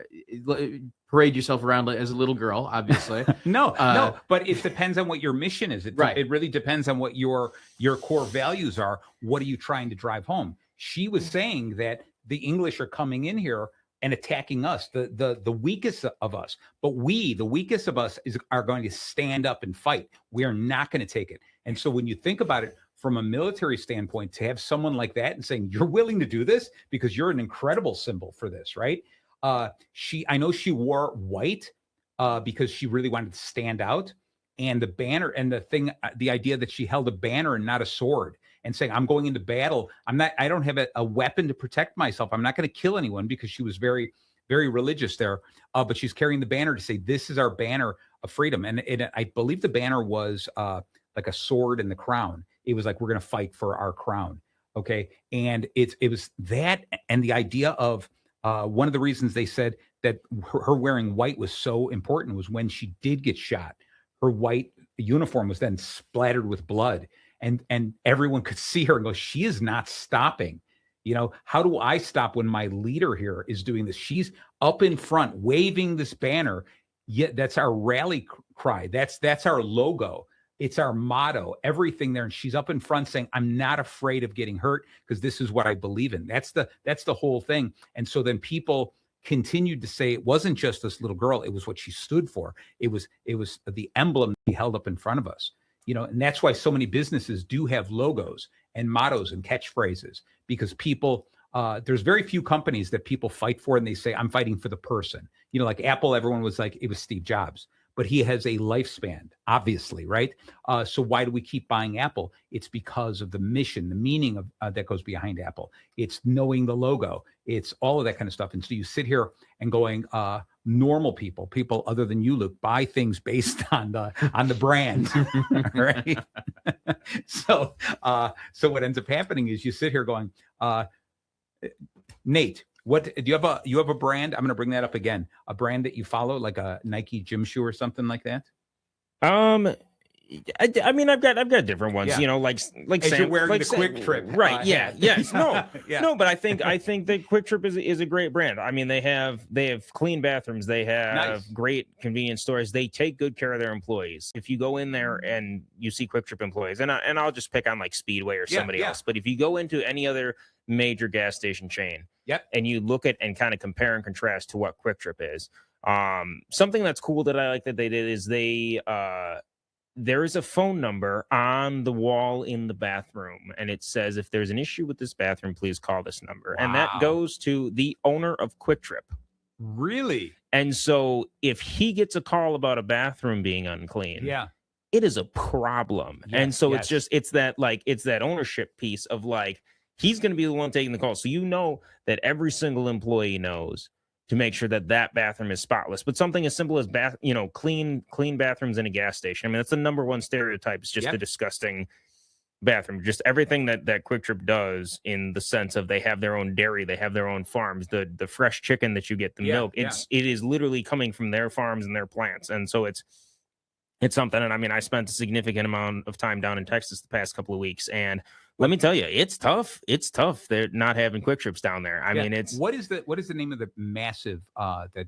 parade yourself around as a little girl, obviously. No, but it depends on what your mission is. Right. It really depends on what your core values are. What are you trying to drive home? She was saying that the English are coming in here and attacking us, the weakest of us. But the weakest of us are going to stand up and fight. We are not going to take it. And so when you think about it from a military standpoint, to have someone like that and saying, you're willing to do this because you're an incredible symbol for this, right? I know she wore white because she really wanted to stand out. And the banner and the idea that she held a banner and not a sword and saying, I'm going into battle. I don't have a weapon to protect myself. I'm not going to kill anyone, because she was very, very religious there. But she's carrying the banner to say, this is our banner of freedom. And I believe the banner was like a sword and the crown. It was like, we're going to fight for our crown. Okay. And it was that. And the idea of one of the reasons they said that her wearing white was so important was when she did get shot, her white uniform was then splattered with blood, and everyone could see her and go, she is not stopping. How do I stop when my leader here is doing this? She's up in front waving this banner. Yet that's our rally cry. That's our logo. It's our motto, everything there. And she's up in front saying, I'm not afraid of getting hurt because this is what I believe in. That's the whole thing. And so then people continued to say it wasn't just this little girl. It was what she stood for. It was the emblem she held up in front of us, and that's why so many businesses do have logos and mottos and catchphrases, because people, there's very few companies that people fight for and they say, I'm fighting for the person. Like Apple, everyone was like, it was Steve Jobs. But he has a lifespan, obviously, right? So why do we keep buying Apple? It's because of the mission, the meaning of that goes behind Apple. It's knowing the logo. It's all of that kind of stuff. And so you sit here and going, normal people other than you, Luke, buy things based on the brand, right? So what ends up happening is you sit here going, Nate, what do you have a brand? I'm going to bring that up again. A brand that you follow, like a Nike gym shoe or something like that? I mean, I've got different ones, Yeah. like As you're wearing the Quick Trip, right? Yeah, hat. yes, no, Yeah. no. But I think that Quick Trip is a great brand. I mean, they have clean bathrooms, they have Nice. great convenience stores. They take good care of their employees. If you go in there and you see Quick Trip employees, and I'll just pick on like Speedway or somebody else, but if you go into any other major gas station chain, and you look at and kind of compare and contrast to what Quick Trip is, something that's cool that I like that they did is there is a phone number on the wall in the bathroom, and it says, if there's an issue with this bathroom, please call this number. Wow. And that goes to the owner of Quick Trip. Really? And so if he gets a call about a bathroom being unclean, it is a problem. Yes, and so yes. it's that ownership piece of like, he's going to be the one taking the call. So that every single employee knows to make sure that bathroom is spotless. But something as simple as clean bathrooms in a gas station. I mean, that's the number one stereotype. It's just the disgusting bathroom. Just everything that Quick Trip does, in the sense of they have their own dairy, they have their own farms, the fresh chicken that you get, the milk, it is literally coming from their farms and their plants. And so it's something. And I mean, I spent a significant amount of time down in Texas the past couple of weeks, and let me tell you, it's tough. It's tough. They're not having Quick Trips down there. I mean, it's what is the name of the massive the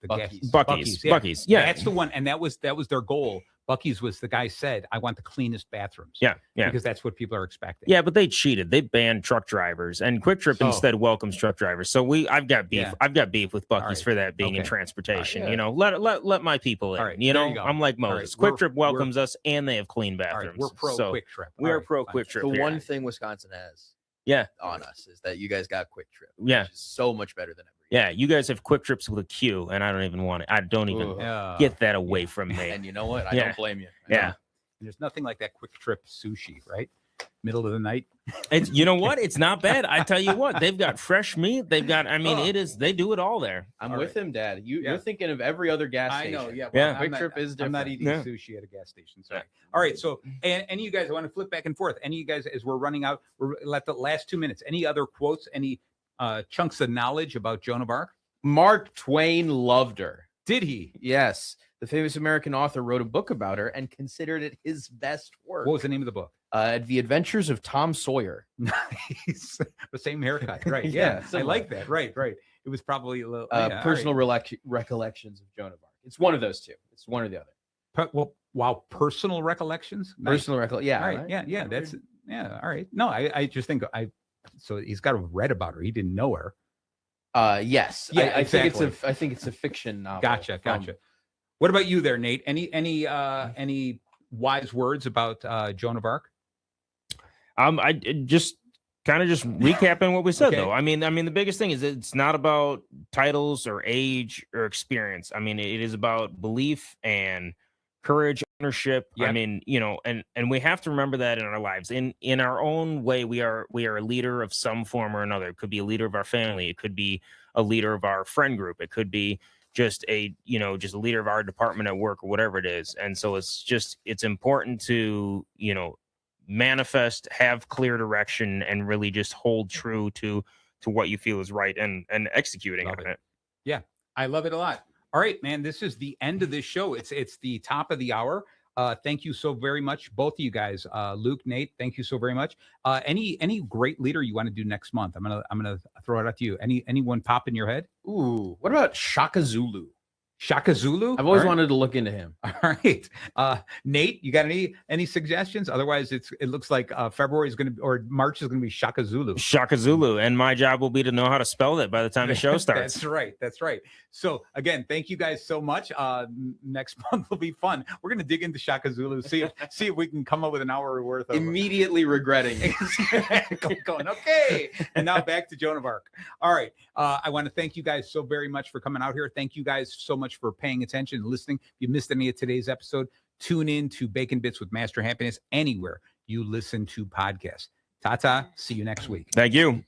Buc-ee's. Buc-ee's. Buc-ee's. Yeah, that's the one, and that was their goal. Buc-ee's was the guy said, I want the cleanest bathrooms. Yeah. Because that's what people are expecting. Yeah, but they cheated. They banned truck drivers, and Quick Trip instead welcomes truck drivers. So I've got beef. Yeah. I've got beef with Buc-ee's Right. for that being in Okay. transportation. Yeah. You know, let my people in. All right. You There know, you go. I'm like All right. Moses. Quick Trip We're- welcomes us, and they have clean All bathrooms. right. We're pro So Quick Trip. we All are right, pro fine. Quick Trip. The here. one thing Wisconsin has Yeah. on us is that you guys got Quick Trip. Yeah. Which is so much better than every. Yeah, you guys have Quick Trips with a Q, and I don't even want it. I don't even Ugh. get that away from me. And you know what? I Yeah. don't blame you. Yeah. There's nothing like that Quick Trip sushi, right? Middle of the night. It's, you know what? It's not bad. I tell you what, they've got fresh meat. They've got, I mean, they do it all there. I'm All with him, Dad. Yeah. You're thinking of every other gas I station. know. Yeah. Yeah. Quick Trip is I'm not different. eating Yeah. sushi at a gas station. Sorry. All right. So, and any of you guys, I want to flip back and forth. Any of you guys, as we're running out, we're at the last 2 minutes. Any other quotes? Any chunks of knowledge about Joan of Arc? Mark Twain loved her. Did he? Yes. The famous American author wrote a book about her and considered it his best work. What was the name of the book? The Adventures of Tom Sawyer. Nice. The same haircut. Right. Yeah, Yeah. I similar. like that. Right. It was probably a little Personal recollections of Joan of Arc. It's one of those two. It's one or the other. Well, wow. Personal recollections. Nice. Personal recollection. Yeah. All right. right? Yeah. That's All right. No, I just think so he's got to have read about her. He didn't know her. Yes. Yeah, I think exactly. I think it's a fiction novel. Gotcha. What about you there, Nate? Any wise words about Joan of Arc? I just kind of just recapping what we said, Okay. though. I mean, the biggest thing is it's not about titles or age or experience. I mean, it is about belief and courage, ownership. Yep. I mean, you know, and we have to remember that in our lives. In our own way, we are a leader of some form or another. It could be a leader of our family. It could be a leader of our friend group. It could be just a leader of our department at work or whatever it is. And so it's important to, manifest, have clear direction, and really just hold true to what you feel is right and executing Love on it. it. Yeah, I love it a lot. All right, man, this is the end of this show. It's the top of the hour. Thank you so very much, both of you guys. Luke, Nate, thank you so very much. Any great leader you want to do next month? I'm gonna throw it out to you. Anyone pop in your head? Ooh, what about Shaka Zulu? Shaka Zulu? I've always All right. wanted to look into him. All right, Nate, you got any suggestions? Otherwise, it looks like February is going to or March is going to be Shaka Zulu. Shaka Zulu, and my job will be to know how to spell that by the time the show starts. That's right. So again, thank you guys so much. Next month will be fun. We're going to dig into Shaka Zulu, see if we can come up with an hour worth of Immediately regretting it. going okay. And now back to Joan of Arc. All right. I want to thank you guys so very much for coming out here. Thank you guys so much for paying attention and listening. If you missed any of today's episode, tune in to Bacon Bits with Master Happiness anywhere you listen to podcasts. Ta-ta. See you next week. Thank you.